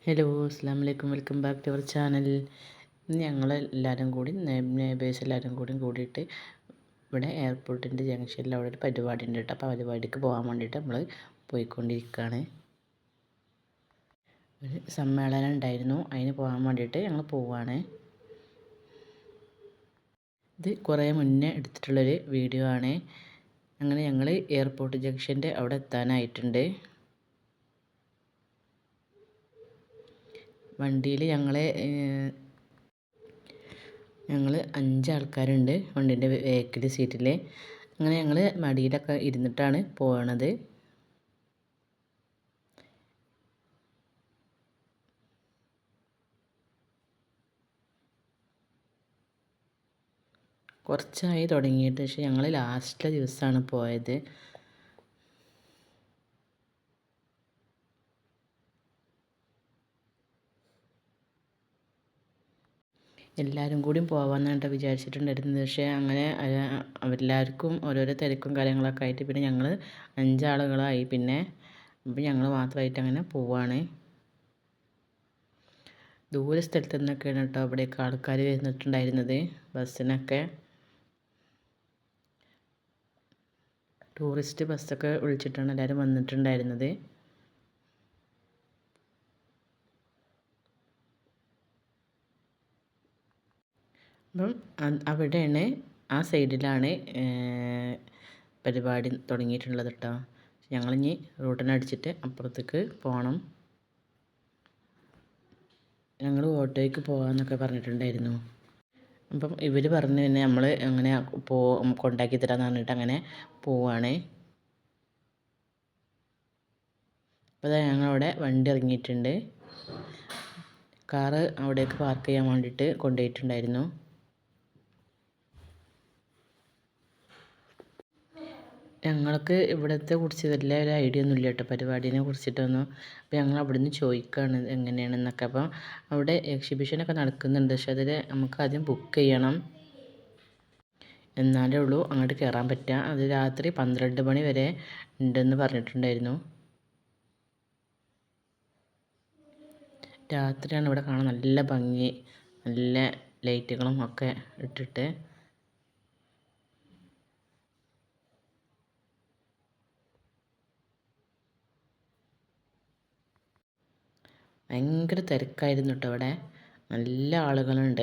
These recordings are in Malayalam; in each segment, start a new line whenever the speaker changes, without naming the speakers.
ഹലോ അസ്സാം വലൈക്കും, welcome back to our channel. ഞങ്ങളെല്ലാവരും കൂടി നെയ്ബേഴ്സ് എല്ലാവരും കൂടിയിട്ട് ഇവിടെ എയർപോർട്ടിൻ്റെ ജംഗ്ഷനിൽ അവിടെ ഒരു പരിപാടി ഉണ്ട് കേട്ടോ. അപ്പോൾ പരിപാടിക്ക് പോകാൻ വേണ്ടിയിട്ട് നമ്മൾ പോയിക്കൊണ്ടിരിക്കുകയാണ്. ഒരു സമ്മേളനം ഉണ്ടായിരുന്നു, അതിന് പോകാൻ വേണ്ടിയിട്ട് ഞങ്ങൾ പോവുകയാണ്. ഇത് കുറേ മുന്നേ എടുത്തിട്ടുള്ളൊരു വീഡിയോ ആണ്. അങ്ങനെ ഞങ്ങൾ എയർപോർട്ട് ജംഗ്ഷൻ്റെ അവിടെ എത്താനായിട്ടുണ്ട്. വണ്ടിയിൽ ഞങ്ങൾ 5 ആൾക്കാരുണ്ട് വണ്ടീൻ്റെ ബാക്കിൽ സീറ്റിൽ. അങ്ങനെ ഞങ്ങൾ മടിയിലൊക്കെ ഇരുന്നിട്ടാണ് പോകണത്. കുറച്ചായി തുടങ്ങിയിട്ട്, പക്ഷേ ഞങ്ങൾ ലാസ്റ്റിലെ ദിവസമാണ് പോയത്. എല്ലാവരും കൂടി പോകാമെന്നാണ് വിചാരിച്ചിട്ടുണ്ടായിരുന്നത്. പക്ഷേ അങ്ങനെ എല്ലാവർക്കും ഓരോരോ തിരക്കും കാര്യങ്ങളൊക്കെ ആയിട്ട് പിന്നെ ഞങ്ങൾ 5 ആളുകളായി. പിന്നെ അപ്പം ഞങ്ങൾ മാത്രമായിട്ട് അങ്ങനെ പോവുകയാണ്. ദൂര സ്ഥലത്തു നിന്നൊക്കെയാണ് കേട്ടോ അവിടേക്ക് ആൾക്കാർ വരുന്നിട്ടുണ്ടായിരുന്നത്. ബസ്സിനൊക്കെ ടൂറിസ്റ്റ് ബസ്സൊക്കെ വിളിച്ചിട്ടാണ് എല്ലാവരും വന്നിട്ടുണ്ടായിരുന്നത്. അപ്പം അവിടെയാണ്, ആ സൈഡിലാണ് പരിപാടി തുടങ്ങിയിട്ടുള്ളത് കേട്ടോ. ഞങ്ങളിനി റൂട്ടിനടിച്ചിട്ട് അപ്പുറത്തേക്ക് പോകണം. ഞങ്ങൾ ഓട്ടോയ്ക്ക് പോകാമെന്നൊക്കെ പറഞ്ഞിട്ടുണ്ടായിരുന്നു. അപ്പം ഇവർ പറഞ്ഞു തന്നെ നമ്മൾ അങ്ങനെ കൊണ്ടാക്കി തരാമെന്ന് പറഞ്ഞിട്ട് അങ്ങനെ പോവുകയാണ്. അപ്പോൾ ഞങ്ങളവിടെ വണ്ടി ഇറങ്ങിയിട്ടുണ്ട്. കാറ് അവിടേക്ക് പാർക്ക് ചെയ്യാൻ വേണ്ടിയിട്ട് കൊണ്ടുപോയിട്ടുണ്ടായിരുന്നു. ഞങ്ങൾക്ക് ഇവിടുത്തെ കുറിച്ച് വലിയ ഒരു ഐഡിയ ഒന്നും ഇല്ല കേട്ടോ, പരിപാടിനെ കുറിച്ചിട്ടൊന്നും. അപ്പോൾ ഞങ്ങൾ അവിടെ നിന്ന് ചോദിക്കുകയാണ് എങ്ങനെയാണെന്നൊക്കെ. അപ്പം അവിടെ എക്സിബിഷനൊക്കെ നടക്കുന്നുണ്ട്, പക്ഷെ അതിൽ നമുക്ക് ആദ്യം ബുക്ക് ചെയ്യണം, എന്നാലേ ഉള്ളൂ അങ്ങോട്ട് കയറാൻ പറ്റുക. അത് രാത്രി 12 മണി വരെ ഉണ്ടെന്ന് പറഞ്ഞിട്ടുണ്ടായിരുന്നു. രാത്രിയാണ് ഇവിടെ കാണാൻ നല്ല ഭംഗി, നല്ല ലൈറ്റുകളും ഒക്കെ ഇട്ടിട്ട്. ഭയങ്കര തിരക്കായിരുന്നു കേട്ടോ ഇവിടെ, നല്ല ആളുകളുണ്ട്.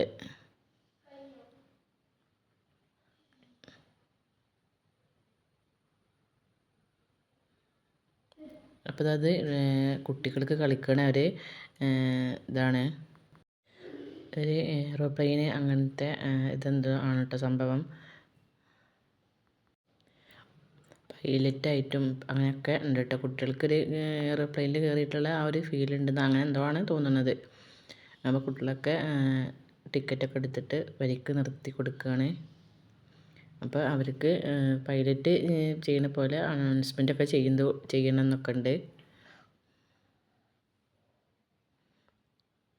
അപ്പോൾ അത് കുട്ടികൾക്ക് കളിക്കണ ഒരു ഇതാണ്, ഒരു എയ്റോപ്ലെയിന് അങ്ങനത്തെ ഇതെന്തോ ആണ് കേട്ടോ സംഭവം. പൈലറ്റായിട്ടും അങ്ങനെയൊക്കെ ഉണ്ട് കേട്ടോ. കുട്ടികൾക്കൊരു എയ്റോപ്ലെയിനിൽ കയറിയിട്ടുള്ള ആ ഒരു ഫീൽ ഉണ്ടെന്ന് അങ്ങനെ എന്തോ ആണ് തോന്നുന്നത്. അപ്പോൾ കുട്ടികളൊക്കെ ടിക്കറ്റൊക്കെ എടുത്തിട്ട് വരിക്ക് നിർത്തി കൊടുക്കുകയാണ്. അപ്പോൾ അവർക്ക് പൈലറ്റ് ചെയ്യുന്ന പോലെ അനൗൺസ്മെൻറ്റൊക്കെ ചെയ്യണമെന്നൊക്കെ ഉണ്ട്.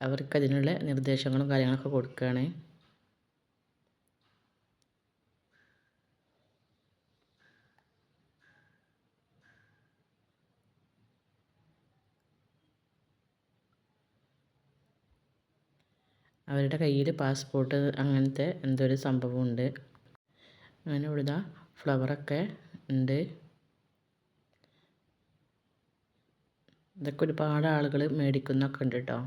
അവർക്ക് അതിനുള്ള നിർദ്ദേശങ്ങളും കാര്യങ്ങളൊക്കെ കൊടുക്കുകയാണ്. അവരുടെ കയ്യിൽ പാസ്പോർട്ട് അങ്ങനത്തെ എന്തോ ഒരു സംഭവമുണ്ട്. അങ്ങനെ ഇവിടെ ഫ്ലവറൊക്കെ ഉണ്ട്. ഇതൊക്കെ ഒരുപാട് ആളുകൾ മേടിക്കുന്നൊക്കെ ഉണ്ട് കേട്ടോ.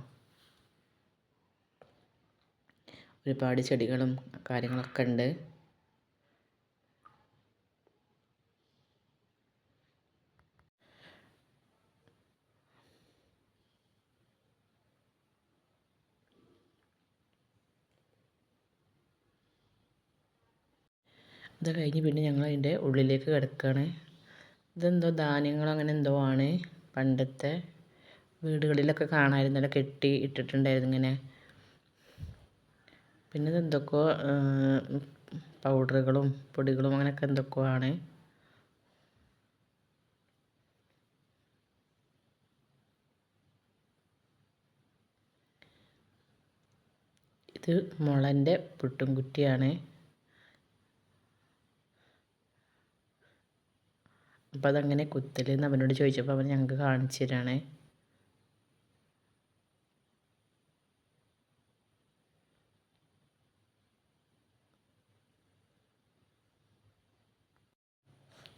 ഒരുപാട് ചെടികളും കാര്യങ്ങളൊക്കെ ഉണ്ട്. ഇത് കഴിഞ്ഞ് പിന്നെ ഞങ്ങൾ അതിൻ്റെ ഉള്ളിലേക്ക് കിടക്കുകയാണ്. ഇതെന്തോ ധാന്യങ്ങൾ അങ്ങനെ എന്തോ ആണ്, പണ്ടത്തെ വീടുകളിലൊക്കെ കാണാമായിരുന്നല്ലോ, കെട്ടി ഇട്ടിട്ടുണ്ടായിരുന്നു ഇങ്ങനെ. പിന്നെ ഇതെന്തൊക്കെയോ പൗഡറുകളും പൊടികളും അങ്ങനെയൊക്കെ എന്തൊക്കെയോ ആണ്. ഇത് മുളൻ്റെ പുട്ടും കുറ്റിയാണ്. അപ്പോൾ അതങ്ങനെ കുത്തലെന്ന് അവനോട് ചോദിച്ചപ്പോൾ അവൻ ഞങ്ങൾക്ക് കാണിച്ചു തരാണ്.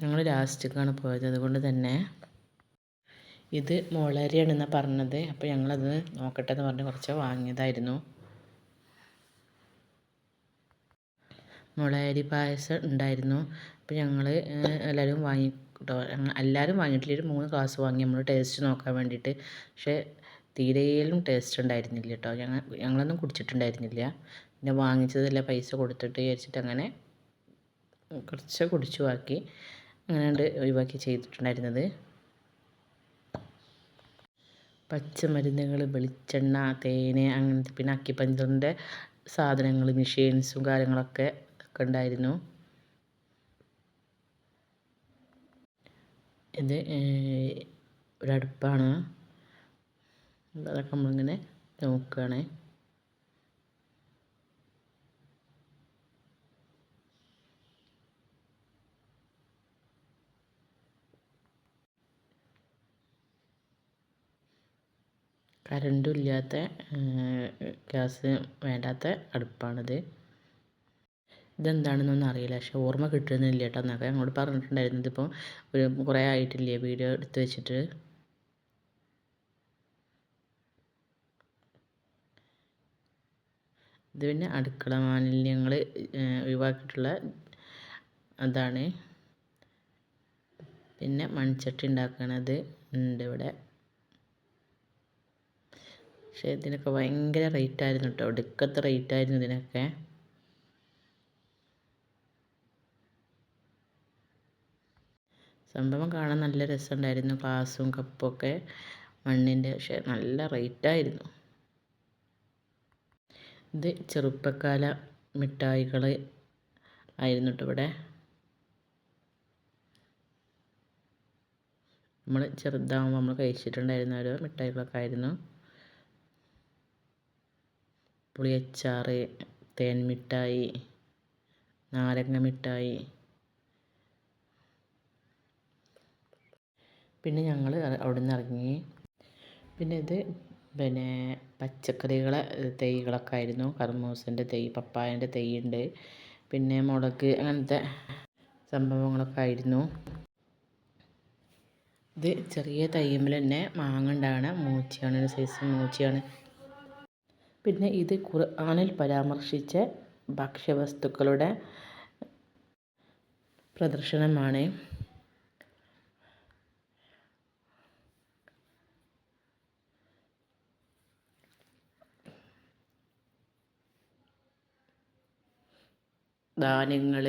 ഞങ്ങൾ ലാസ്റ്റിക്കാണ് പോയത്, അതുകൊണ്ട് തന്നെ ഇത് മുളയരിയാണെന്നാണ് പറഞ്ഞത്. അപ്പോൾ ഞങ്ങളത് നോക്കട്ടെ എന്ന് പറഞ്ഞ് കുറച്ച് വാങ്ങിയതായിരുന്നു. മുളയരി പായസം ഉണ്ടായിരുന്നു. അപ്പോൾ ഞങ്ങൾ എല്ലാവരും വാങ്ങി കേട്ടോ. എല്ലാവരും വാങ്ങിയിട്ടില്ല, ഒരു 3 ഗ്ലാസ് വാങ്ങി നമ്മൾ ടേസ്റ്റ് നോക്കാൻ വേണ്ടിയിട്ട്. പക്ഷേ തീരെയും ടേസ്റ്റ് ഉണ്ടായിരുന്നില്ല കേട്ടോ. ഞങ്ങളൊന്നും കുടിച്ചിട്ടുണ്ടായിരുന്നില്ല. പിന്നെ വാങ്ങിച്ചതല്ല പൈസ കൊടുത്തിട്ട് വിചാരിച്ചിട്ട് അങ്ങനെ കുറച്ച് കുടിച്ചു ബാക്കി അങ്ങനെ ഒഴിവാക്കി ചെയ്തിട്ടുണ്ടായിരുന്നത്. പച്ചമരുന്നുകൾ, വെളിച്ചെണ്ണ, തേന്, അങ്ങനത്തെ പിന്നെ അക്കിപ്പഞ്ചറിൻ്റെ സാധനങ്ങൾ, മെഷീൻസും കാര്യങ്ങളൊക്കെ ഉണ്ടായിരുന്നു. ഇത് ഒരടുപ്പാണ്. അതൊക്കെ നമ്മളിങ്ങനെ നോക്കുകയാണ്. കറണ്ടും ഇല്ലാത്ത ഗ്യാസ് വേണ്ടാത്ത അടുപ്പാണിത്. ഇതെന്താണെന്നൊന്നും അറിയില്ല, പക്ഷെ ഓർമ്മ കിട്ടുന്നില്ല കേട്ടോ. എന്നൊക്കെ ഞങ്ങളോട് പറഞ്ഞിട്ടുണ്ടായിരുന്നു. ഇതിപ്പോൾ കുറേ ആയിട്ടില്ലേ വീഡിയോ എടുത്ത് വെച്ചിട്ട്. ഇത് പിന്നെ അടുക്കള മാലിന്യങ്ങൾ ഒഴിവാക്കിയിട്ടുള്ള അതാണ്. പിന്നെ മൺചട്ടി ഉണ്ടാക്കണത് ഉണ്ട് ഇവിടെ. പക്ഷേ ഇതിനൊക്കെ ഭയങ്കര റേറ്റായിരുന്നു കേട്ടോ. ഒടുക്കത്തെ റേറ്റായിരുന്നു ഇതിനൊക്കെ. സംഭവം കാണാൻ നല്ല രസമുണ്ടായിരുന്നു. ഗ്ലാസും കപ്പൊക്കെ മണ്ണിൻ്റെ, പക്ഷേ നല്ല റേറ്റായിരുന്നു. ഇത് ചെറുപ്പക്കാല മിഠായികൾ ആയിരുന്നു കേട്ടോ ഇവിടെ. നമ്മൾ ചെറുതാകുമ്പോൾ നമ്മൾ കഴിച്ചിട്ടുണ്ടായിരുന്ന ഓരോ മിഠായികളൊക്കെ ആയിരുന്നു. പുളിയച്ചാർ, തേൻ മിഠായി, നാരങ്ങ മിഠായി. പിന്നെ ഞങ്ങൾ അവിടെ നിന്ന് ഇറങ്ങി. പിന്നെ ഇത് പച്ചക്കറികളെ തൈകളൊക്കെ ആയിരുന്നു. കർമൂസൻ്റെ തൈ, പപ്പായൻ്റെ തൈ ഉണ്ട്. പിന്നെ മുളക്, അങ്ങനത്തെ സംഭവങ്ങളൊക്കെ ആയിരുന്നു. ഇത് ചെറിയ തൈമ്മൽ തന്നെ മാങ്ങ ഉണ്ടാകണ മൂച്ചിയാണ്, ഒരു സൈസ് മൂച്ചിയാണ്. പിന്നെ ഇത് ഖുർആനിൽ പരാമർശിച്ച ഭക്ഷ്യവസ്തുക്കളുടെ പ്രദർശനമാണ്. ധാന്യങ്ങൾ,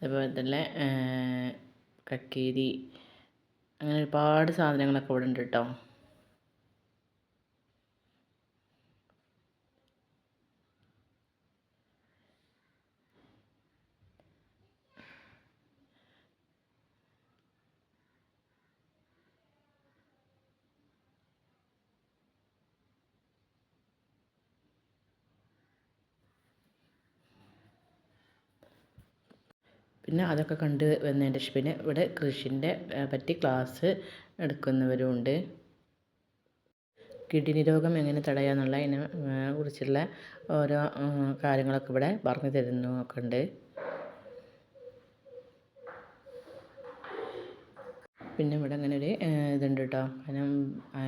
അതുപോലെ തന്നെ കക്കേരി, അങ്ങനെ ഒരുപാട് സാധനങ്ങളൊക്കെ ഇവിടെ ഉണ്ട് കേട്ടോ. പിന്നെ അതൊക്കെ കണ്ട് വന്നതിൻ്റെ ശേഷം പിന്നെ ഇവിടെ കൃഷിൻ്റെ പറ്റി ക്ലാസ് എടുക്കുന്നവരുമുണ്ട്. കിഡ്നി രോഗം എങ്ങനെ തടയാമെന്നുള്ള അതിനെ കുറിച്ചുള്ള ഓരോ കാര്യങ്ങളൊക്കെ ഇവിടെ പറഞ്ഞു തരുന്നൊക്കെ ഉണ്ട്. പിന്നെ ഇവിടെ അങ്ങനെ ഒരു ഇതുണ്ട് കേട്ടോ. കാരണം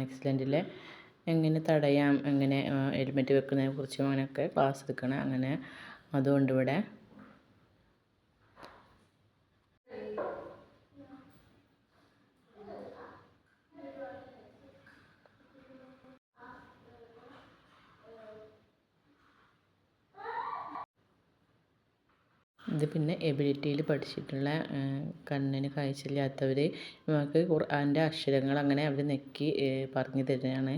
ആക്സിഡൻറ്റിൽ എങ്ങനെ തടയാം, എങ്ങനെ ഹെൽമെറ്റ് വെക്കുന്നതിനെ കുറിച്ചും അങ്ങനെയൊക്കെ ക്ലാസ് എടുക്കണം. അങ്ങനെ അതുകൊണ്ട് ഇവിടെ ഇത് പിന്നെ എബിലിറ്റിയിൽ പഠിച്ചിട്ടുള്ള കണ്ണിന് കാഴ്ചയില്ലാത്തവർ നമുക്ക് ഖുർആൻ്റെ അക്ഷരങ്ങൾ അങ്ങനെ അവർ നെക്കി പറഞ്ഞു തരുന്നതാണ്.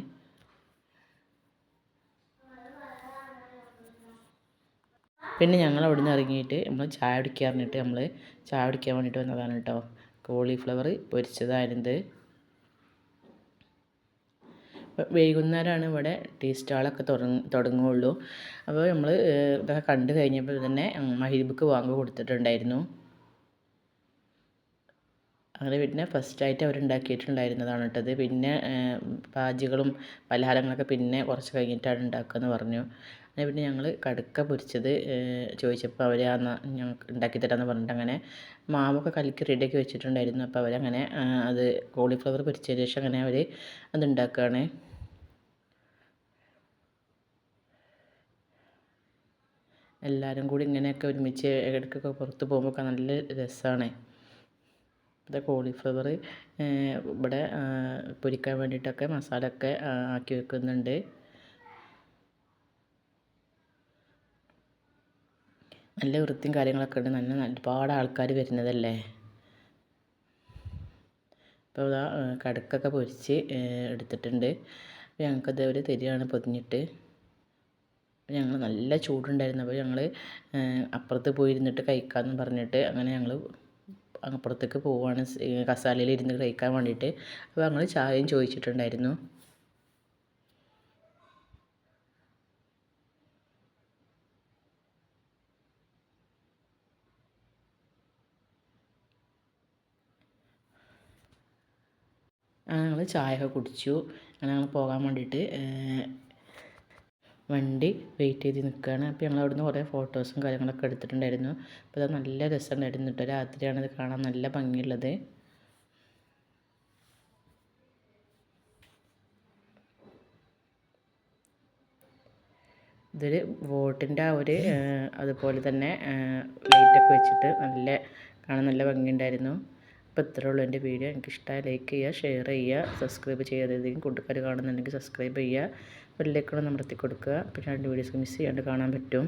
പിന്നെ ഞങ്ങൾ അവിടെ നിന്ന് ഇറങ്ങിയിട്ട് നമ്മൾ ചായ കുടിക്കാൻ പറഞ്ഞിട്ട് നമ്മൾ ചായ കുടിക്കാൻ വേണ്ടിയിട്ട് വന്നതാണ് കേട്ടോ. കോളിഫ്ലവർ പൊരിച്ചതായിരുന്നത്. വൈകുന്നേരമാണ് ഇവിടെ ടീ സ്റ്റാളൊക്കെ തുടങ്ങുകയുള്ളൂ. അപ്പോൾ നമ്മൾ ഇതൊക്കെ കണ്ടു കഴിഞ്ഞപ്പോൾ തന്നെ മഗ്‌രിബിക്ക് ബാങ്ക് കൊടുത്തിട്ടുണ്ടായിരുന്നു. അങ്ങനെ പിന്നെ ഫസ്റ്റായിട്ട് അവരുണ്ടാക്കിയിട്ടുണ്ടായിരുന്നതാണ് കേട്ടത്. പിന്നെ പാജികളും പലഹാരങ്ങളൊക്കെ പിന്നെ കുറച്ച് കഴിഞ്ഞിട്ടാണ് ഉണ്ടാക്കുകയെന്ന് പറഞ്ഞു. അങ്ങനെ പിന്നെ ഞങ്ങൾ കടുക്ക പൊരിച്ചത് ചോദിച്ചപ്പോൾ അവർ ഞങ്ങൾക്ക് ഉണ്ടാക്കി തരാമെന്ന് പറഞ്ഞിട്ട് അങ്ങനെ മാവൊക്കെ കലക്കി റെഡിയാക്കി വെച്ചിട്ടുണ്ടായിരുന്നു. അപ്പോൾ അവരങ്ങനെ അത് കോളിഫ്ലവർ പൊരിച്ചതിന് ശേഷം അങ്ങനെ അവർ അത് ഉണ്ടാക്കുകയാണ്. എല്ലാവരും കൂടി ഇങ്ങനെയൊക്കെ ഒരുമിച്ച് ഇടയ്ക്കൊക്കെ പുറത്ത് പോകുമ്പോൾ നല്ല രസമാണ്. ഇത് കോളിഫ്ലവർ ഇവിടെ പൊരിക്കാൻ വേണ്ടിയിട്ടൊക്കെ മസാല ഒക്കെ ആക്കി വെക്കുന്നുണ്ട്. നല്ല വൃത്തിയും കാര്യങ്ങളൊക്കെ ഉണ്ട്. നല്ല ഒരുപാട് ആൾക്കാർ വരുന്നതല്ലേ. അപ്പോൾ ഇതാ കടുക്കൊക്കെ പൊരിച്ച് എടുത്തിട്ടുണ്ട്. അപ്പോൾ ഞങ്ങൾക്കത് അവർ തരികയാണ് പൊതിഞ്ഞിട്ട്. ഞങ്ങൾ നല്ല ചൂടുണ്ടായിരുന്നു. അപ്പോൾ ഞങ്ങൾ അപ്പുറത്ത് പോയി ഇരുന്നിട്ട് കഴിക്കാമെന്ന് പറഞ്ഞിട്ട് അങ്ങനെ ഞങ്ങൾ അപ്പുറത്തേക്ക് പോവുകയാണ് കസാലയിൽ ഇരുന്ന് കഴിക്കാൻ വേണ്ടിയിട്ട്. അപ്പോൾ ഞങ്ങൾ ചായയും ചോദിച്ചിട്ടുണ്ടായിരുന്നു. ഞങ്ങൾ ചായയൊക്കെ കുടിച്ചു. അങ്ങനെ ഞങ്ങൾ പോകാൻ വേണ്ടിയിട്ട് വണ്ടി വെയിറ്റ് ചെയ്ത് നിൽക്കുകയാണ്. അപ്പോൾ ഞങ്ങൾ അവിടുന്ന് കുറേ ഫോട്ടോസും കാര്യങ്ങളൊക്കെ എടുത്തിട്ടുണ്ടായിരുന്നു. അപ്പോൾ അത് നല്ല രസമുണ്ടായിരുന്നു കേട്ടോ. രാത്രിയാണ് ഇത് കാണാൻ നല്ല ഭംഗിയുള്ളത്. ഇതൊരു ബോട്ടിൻ്റെ ആ ഒരു അതുപോലെ തന്നെ ലൈറ്റൊക്കെ വെച്ചിട്ട് കാണാൻ നല്ല ഭംഗിയുണ്ടായിരുന്നു. അപ്പോൾ ഇത്രേ ഉള്ളൂ എൻ്റെ വീഡിയോ. എനിക്ക് ഇഷ്ടമായി ലൈക്ക് ചെയ്യുക, ഷെയർ ചെയ്യുക, സബ്സ്ക്രൈബ് ചെയ്യാതെന്തെങ്കിലും കൂട്ടുകാർ കാണുന്നുണ്ടെങ്കിൽ സബ്സ്ക്രൈബ് ചെയ്യുക, ബെല്ലൈക്കൺ അമർത്തി കൊടുക്കുക. പിന്നെ രണ്ട് വീഡിയോസ് മിസ് ചെയ്യാണ്ട് കാണാൻ പറ്റും.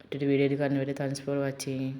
മറ്റൊരു വീഡിയോയിൽ കാണുന്നവരെ താങ്ക്സ് ഫോർ വാച്ചിങ്.